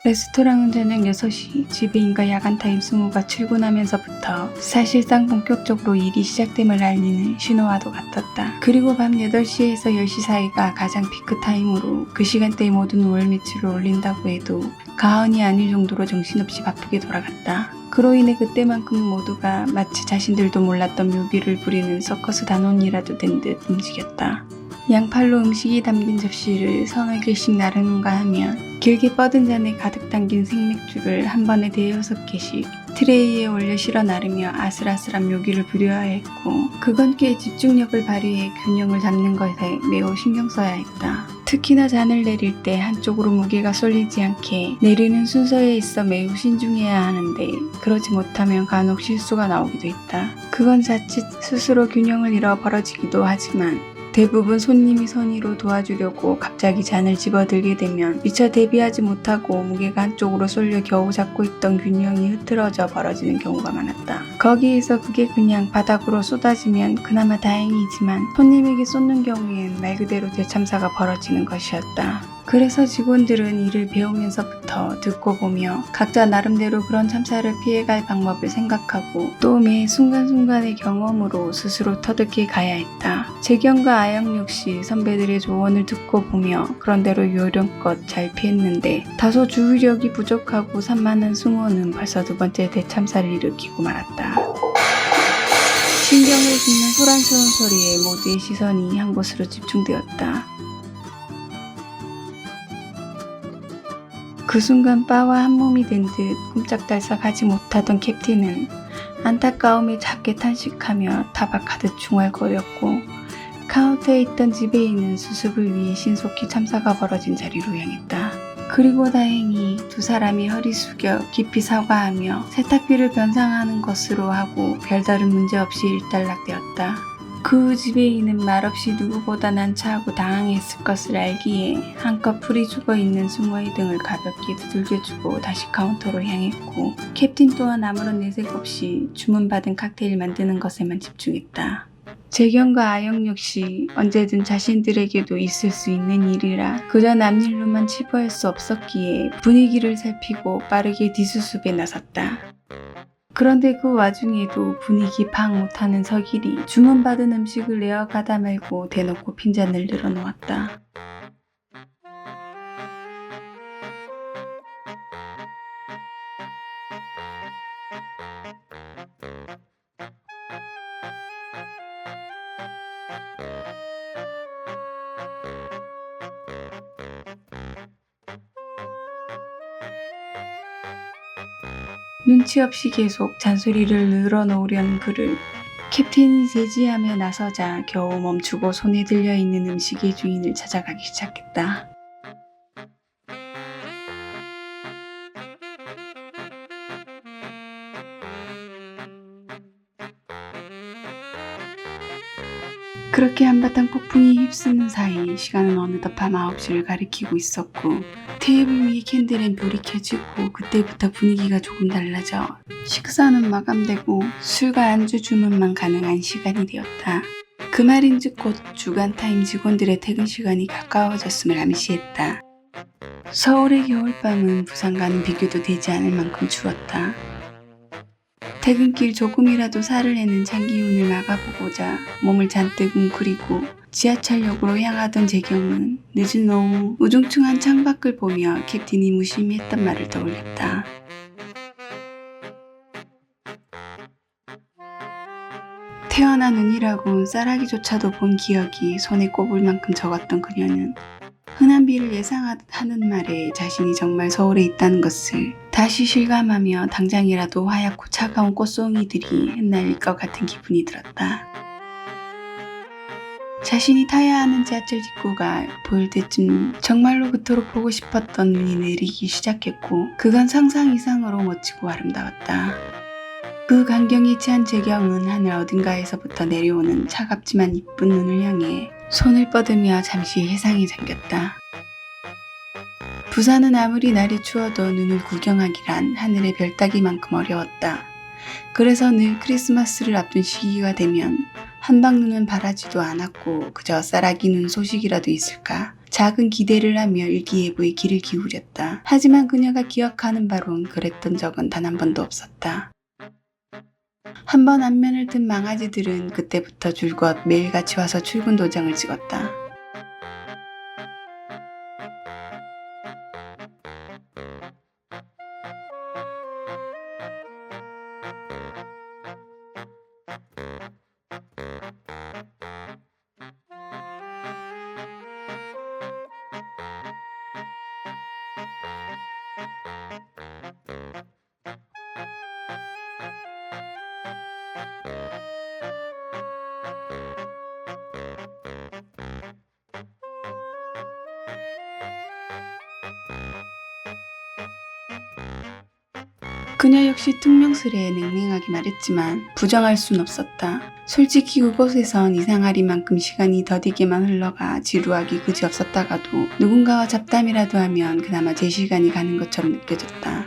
레스토랑은 저녁 6시, 지배인과 야간타임 승우가 출근하면서부터 사실상 본격적으로 일이 시작됨을 알리는 신호와도 같았다. 그리고 밤 8시에서 10시 사이가 가장 피크타임으로 그 시간대에 모든 5월 매출을 올린다고 해도 과언이 아닐 정도로 정신없이 바쁘게 돌아갔다. 그로 인해 그때만큼은 모두가 마치 자신들도 몰랐던 묘비를 부리는 서커스 단원이라도 된 듯 움직였다. 양팔로 음식이 담긴 접시를 서너 개씩 나르는가 하면 길게 뻗은 잔에 가득 담긴 생맥주를 한 번에 5-6개씩 트레이에 올려 실어 나르며 아슬아슬한 묘기를 부려야 했고, 그건 꽤 집중력을 발휘해 균형을 잡는 것에 매우 신경 써야 했다. 특히나 잔을 내릴 때 한쪽으로 무게가 쏠리지 않게 내리는 순서에 있어 매우 신중해야 하는데, 그러지 못하면 간혹 실수가 나오기도 했다. 그건 자칫 스스로 균형을 잃어 벌어지기도 하지만, 대부분 손님이 선의로 도와주려고 갑자기 잔을 집어들게 되면 미처 대비하지 못하고 무게가 한쪽으로 쏠려 겨우 잡고 있던 균형이 흐트러져 벌어지는 경우가 많았다. 거기에서 그게 그냥 바닥으로 쏟아지면 그나마 다행이지만 손님에게 쏟는 경우엔 말 그대로 대참사가 벌어지는 것이었다. 그래서 직원들은 이를 배우면서부터 듣고 보며 각자 나름대로 그런 참사를 피해갈 방법을 생각하고 또 매 순간순간의 경험으로 스스로 터득해 가야 했다. 재경과 아영 역시 선배들의 조언을 듣고 보며 그런대로 요령껏 잘 피했는데, 다소 주의력이 부족하고 산만한 승호는 벌써 2번째 대참사를 일으키고 말았다. 신경을 긁는 소란스러운 소리에 모두의 시선이 한 곳으로 집중되었다. 그 순간 바와 한 몸이 된 듯 꼼짝달싹 하지 못하던 캡틴은 안타까움에 작게 탄식하며 타박하듯 중얼거렸고, 카운터에 있던 지배인은 수습을 위해 신속히 참사가 벌어진 자리로 향했다. 그리고 다행히 두 사람이 허리 숙여 깊이 사과하며 세탁비를 변상하는 것으로 하고 별다른 문제 없이 일단락되었다. 그 후 지배인은 말없이 누구보다 난처하고 당황했을 것을 알기에 한껏 풀이 죽어있는 승호의 등을 가볍게 두들겨주고 다시 카운터로 향했고, 캡틴 또한 아무런 내색 없이 주문받은 칵테일 만드는 것에만 집중했다. 재경과 아영 역시 언제든 자신들에게도 있을 수 있는 일이라 그저 남일로만 치부할 수 없었기에 분위기를 살피고 빠르게 뒤수습에 나섰다. 그런데 그 와중에도 분위기 파악 못하는 서길이 주문받은 음식을 내어가다 말고 대놓고 핀잔을 늘어놓았다. 눈치 없이 계속 잔소리를 늘어놓으려는 그를 캡틴이 제지하며 나서자 겨우 멈추고 손에 들려있는 음식의 주인을 찾아가기 시작했다. 그렇게 한바탕 폭풍이 휩쓰는 사이 시간은 어느덧 밤 9시를 가리키고 있었고, 테이블 위에 캔들엔 불이 켜지고 그때부터 분위기가 조금 달라져 식사는 마감되고 술과 안주 주문만 가능한 시간이 되었다. 그 말인즉 곧 주간타임 직원들의 퇴근 시간이 가까워졌음을 암시했다. 서울의 겨울밤은 부산과는 비교도 되지 않을 만큼 추웠다. 퇴근길 조금이라도 살을 내는 장기운을 막아보고자 몸을 잔뜩 웅크리고 지하철역으로 향하던 재경은 늦은 오후 우중충한 창밖을 보며 캡틴이 무심히 했던 말을 떠올렸다. 태어난 운이라곤 쌀아기조차도 본 기억이 손에 꼽을 만큼 적었던 그녀는 흔한 비를 예상하듯 하는 말에 자신이 정말 서울에 있다는 것을 다시 실감하며 당장이라도 하얗고 차가운 꽃송이들이 흩날릴 것 같은 기분이 들었다. 자신이 타야 하는 지하철 직구가 보일 때쯤 정말로 그토록 보고 싶었던 눈이 내리기 시작했고, 그건 상상 이상으로 멋지고 아름다웠다. 그 광경에 취한 재경은 하늘 어딘가에서부터 내려오는 차갑지만 이쁜 눈을 향해 손을 뻗으며 잠시 회상에 잠겼다. 부산은 아무리 날이 추워도 눈을 구경하기란 하늘의 별 따기만큼 어려웠다. 그래서 늘 크리스마스를 앞둔 시기가 되면 한방눈은 바라지도 않았고 그저 쌀아기는 소식이라도 있을까? 작은 기대를 하며 일기예보에 귀를 기울였다. 하지만 그녀가 기억하는 바론 그랬던 적은 단 한 번도 없었다. 한 번 안면을 든 망아지들은 그때부터 줄곧 매일같이 와서 출근 도장을 찍었다. 그녀 역시 퉁명스레 냉랭하게 말했지만 부정할 순 없었다. 솔직히 그곳에선 이상하리만큼 시간이 더디게만 흘러가 지루하기 그지없었다가도 누군가와 잡담이라도 하면 그나마 제 시간이 가는 것처럼 느껴졌다.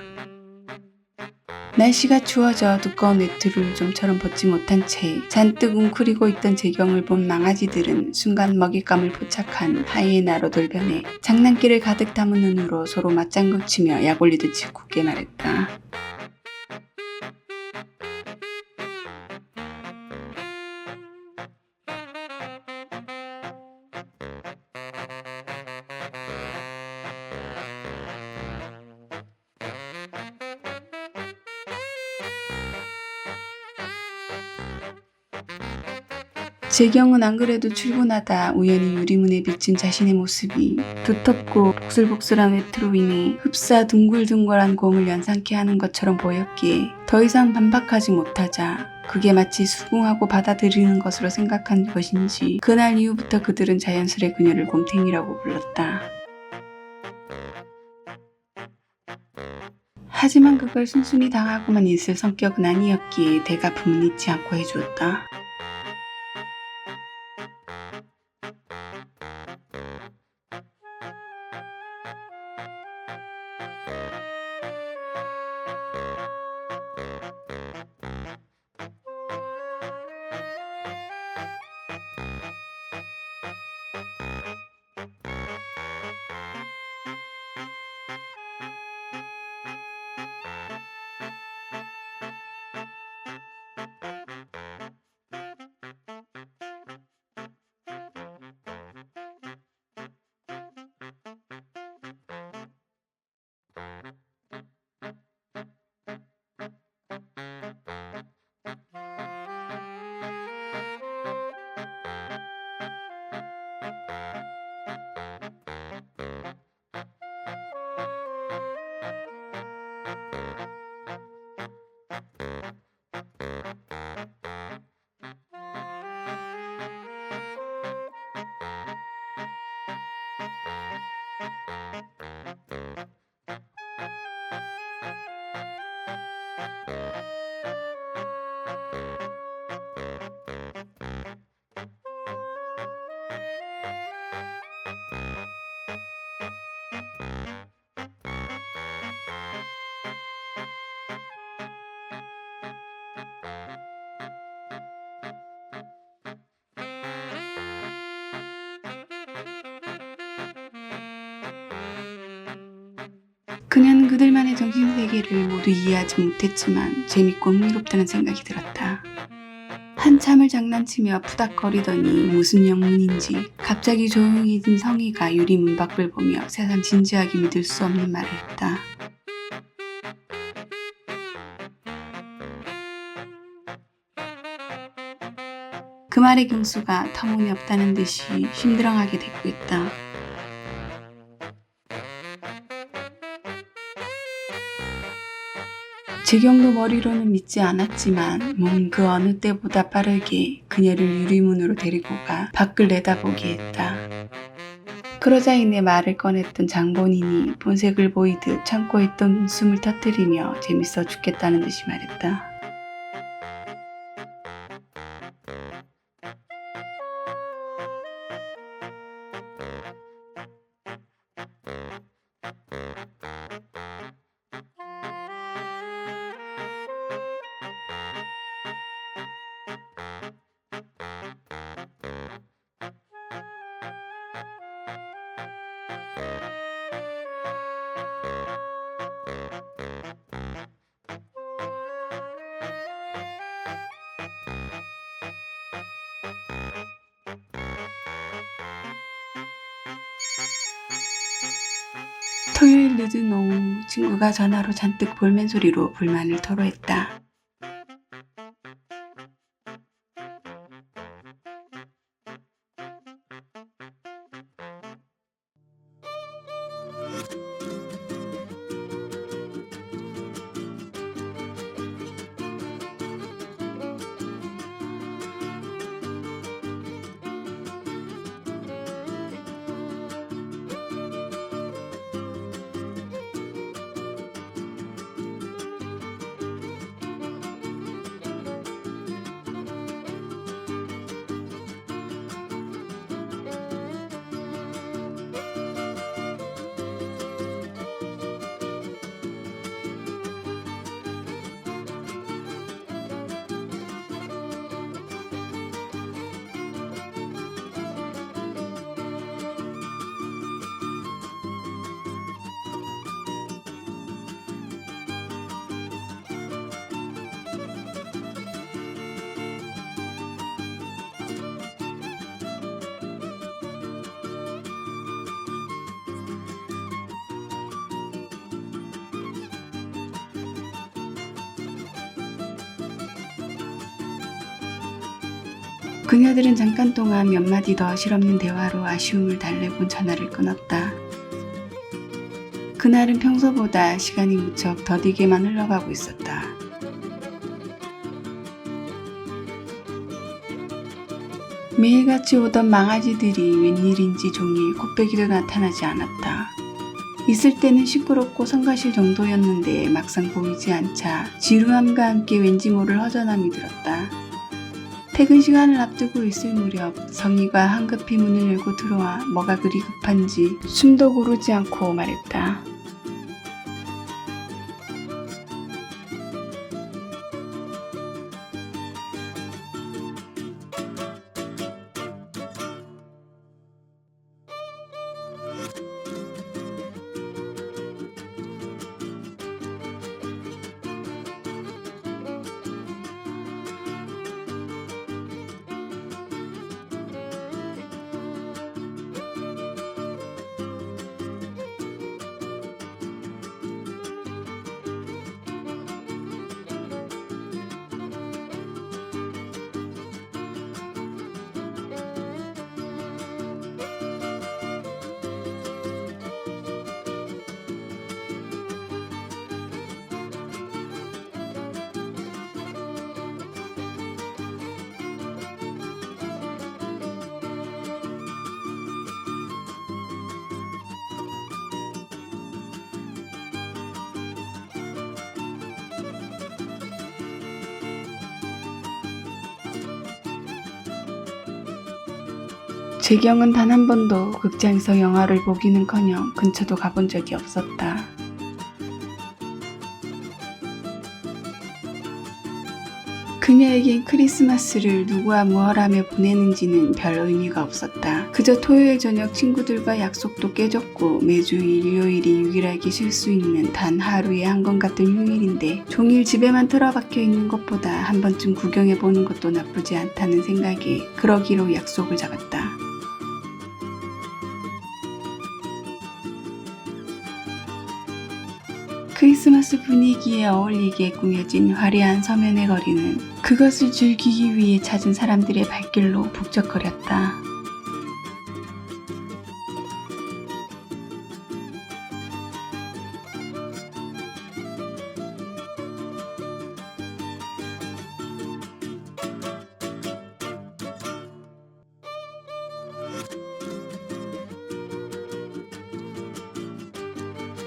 날씨가 추워져 두꺼운 외투를 좀처럼 벗지 못한 채 잔뜩 웅크리고 있던 재경을 본 망아지들은 순간 먹잇감을 포착한 하이에나로 돌변해 장난기를 가득 담은 눈으로 서로 맞장구 치며 약올리듯이 굳게 말했다. 재경은 안 그래도 출근하다 우연히 유리문에 비친 자신의 모습이 두텁고 복슬복슬한 외투로 인해 흡사 둥글둥글한 곰을 연상케 하는 것처럼 보였기에 더 이상 반박하지 못하자 그게 마치 수긍하고 받아들이는 것으로 생각한 것인지 그날 이후부터 그들은 자연스레 그녀를 곰탱이라고 불렀다. 하지만 그걸 순순히 당하고만 있을 성격은 아니었기에 대가품은 잊지 않고 해주었다. 그녀는 그들만의 정신세계를 모두 이해하지 못했지만 재밌고 흥미롭다는 생각이 들었다. 한참을 장난치며 푸닥거리더니 무슨 영문인지 갑자기 조용해진 성희가 유리문 밖을 보며 새삼 진지하게 믿을 수 없는 말을 했다. 그 말의 경수가 터무니없다는 듯이 심드렁하게 대꾸했다. 재경도 머리로는 믿지 않았지만 몸은 그 어느 때보다 빠르게 그녀를 유리문으로 데리고 가 밖을 내다보게 했다. 그러자 이내 말을 꺼냈던 장본인이 본색을 보이듯 참고 있던 숨을 터뜨리며 재밌어 죽겠다는 듯이 말했다. 토요일 늦은 오후 친구가 전화로 잔뜩 볼멘 소리로 불만을 토로했다. 그녀들은 잠깐 동안 몇 마디 더 실없는 대화로 아쉬움을 달래곤 전화를 끊었다. 그날은 평소보다 시간이 무척 더디게만 흘러가고 있었다. 매일같이 오던 망아지들이 웬일인지 종일 코빼기도 나타나지 않았다. 있을 때는 시끄럽고 성가실 정도였는데 막상 보이지 않자 지루함과 함께 왠지 모를 허전함이 들었다. 퇴근 시간을 앞두고 있을 무렵 성희가 황급히 문을 열고 들어와 뭐가 그리 급한지 숨도 고르지 않고 말했다. 재경은 단 한 번도 극장에서 영화를 보기는커녕 근처도 가본 적이 없었다. 그녀에겐 크리스마스를 누구와 무엇하며 보내는지는 별 의미가 없었다. 그저 토요일 저녁 친구들과 약속도 깨졌고 매주 일요일이 유일하게 쉴 수 있는 단 하루의 한 건 같은 휴일인데 종일 집에만 틀어박혀 있는 것보다 한 번쯤 구경해보는 것도 나쁘지 않다는 생각에 그러기로 약속을 잡았다. 크리스마스 분위기에 어울리게 꾸며진 화려한 서면의 거리는 그것을 즐기기 위해 찾은 사람들의 발길로 북적거렸다.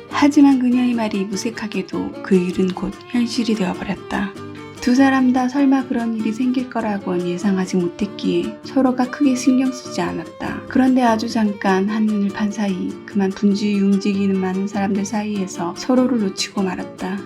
하지만 그녀의 말이 무색하게도 그 일은 곧 현실이 되어버렸다. 두 사람 다 설마 그런 일이 생길 거라곤 예상하지 못했기에 서로가 크게 신경 쓰지 않았다. 그런데 아주 잠깐 한눈을 판 사이 그만 분주히 움직이는 많은 사람들 사이에서 서로를 놓치고 말았다.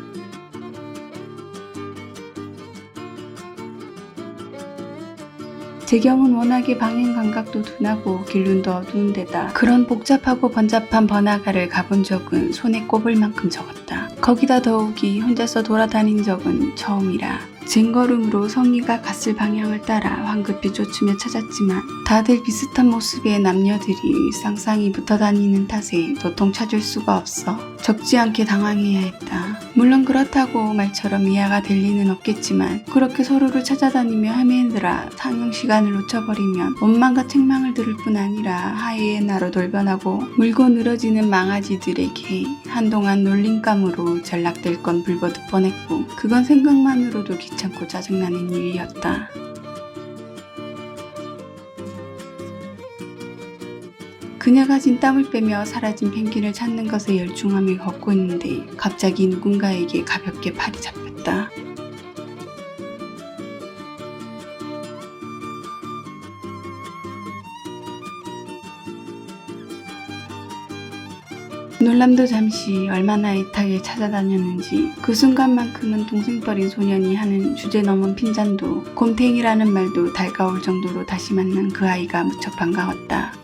재경은 워낙에 방향 감각도 둔하고 길눈도 어두운 데다 그런 복잡하고 번잡한 번화가를 가본 적은 손에 꼽을 만큼 적었다. 거기다 더욱이 혼자서 돌아다닌 적은 처음이라 쟁걸음으로 성희가 갔을 방향을 따라 황급히 쫓으며 찾았지만 다들 비슷한 모습의 남녀들이 쌍쌍이 붙어 다니는 탓에 도통 찾을 수가 없어 적지 않게 당황해야 했다. 물론 그렇다고 말처럼 이해가 될 리는 없겠지만 그렇게 서로를 찾아다니며 헤매느라 상영 시간을 놓쳐버리면 원망과 책망을 들을 뿐 아니라 하이에나로 돌변하고 물고 늘어지는 망아지들에게 한동안 놀림감으로 전락될 건 불보듯 뻔했고 그건 생각만으로도 귀찮고 짜증나는 일이었다. 그녀가 진 땀을 빼며 사라진 펭귄을 찾는 것에 열중하며 걷고 있는데 갑자기 누군가에게 가볍게 팔이 잡혔다. 놀람도 잠시 얼마나 애타게 찾아다녔는지 그 순간만큼은 동생뻘인 소년이 하는 주제넘은 핀잔도 곰탱이라는 말도 달가울 정도로 다시 만난 그 아이가 무척 반가웠다.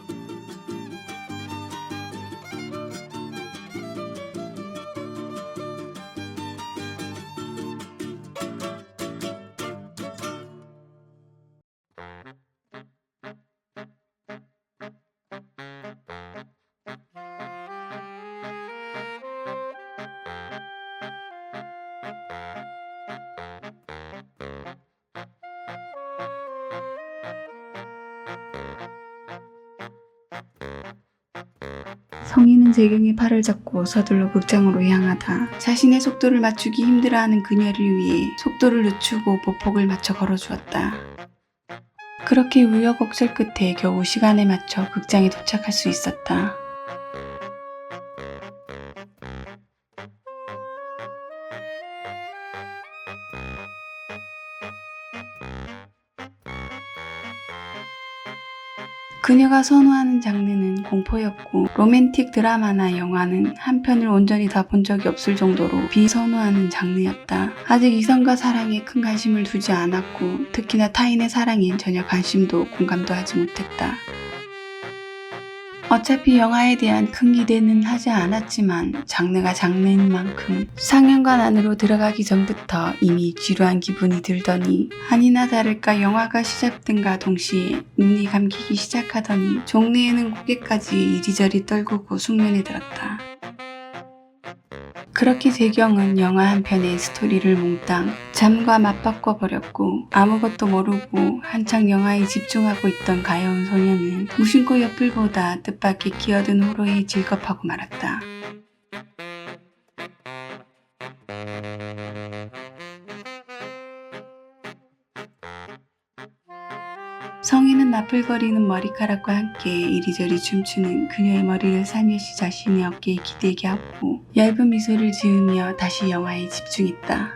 성희는 재경의 팔을 잡고 서둘러 극장으로 향하다 자신의 속도를 맞추기 힘들어하는 그녀를 위해 속도를 늦추고 보폭을 맞춰 걸어주었다. 그렇게 우여곡절 끝에 겨우 시간에 맞춰 극장에 도착할 수 있었다. 그녀가 선호하는 장르는 공포였고 로맨틱 드라마나 영화는 한 편을 온전히 다 본 적이 없을 정도로 비선호하는 장르였다. 아직 이성과 사랑에 큰 관심을 두지 않았고 특히나 타인의 사랑엔 전혀 관심도 공감도 하지 못했다. 어차피 영화에 대한 큰 기대는 하지 않았지만 장르가 장르인 만큼 상영관 안으로 들어가기 전부터 이미 지루한 기분이 들더니 아니나 다를까 영화가 시작된과 동시에 눈이 감기기 시작하더니 종래에는 고개까지 이리저리 떨구고 숙면에 들었다. 그렇게 재경은 영화 한 편의 스토리를 몽땅 잠과 맞바꿔버렸고 아무것도 모르고 한창 영화에 집중하고 있던 가여운 소녀는 무심코 옆을 보다 뜻밖의 끼어든 호로에 질겁하고 말았다. 성희는 나풀거리는 머리카락과 함께 이리저리 춤추는 그녀의 머리를 살며시 자신의 어깨에 기대게 하고 얇은 미소를 지으며 다시 영화에 집중했다.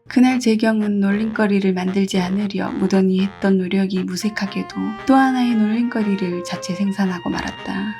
그날 재경은 놀림거리를 만들지 않으려 무던히 했던 노력이 무색하게도 또 하나의 놀림거리를 자체 생산하고 말았다.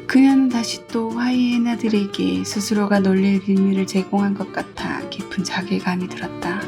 그녀는 다시 또 하이에나들에게 스스로가 놀릴 빌미를 제공한 것 같아 깊은 자괴감이 들었다.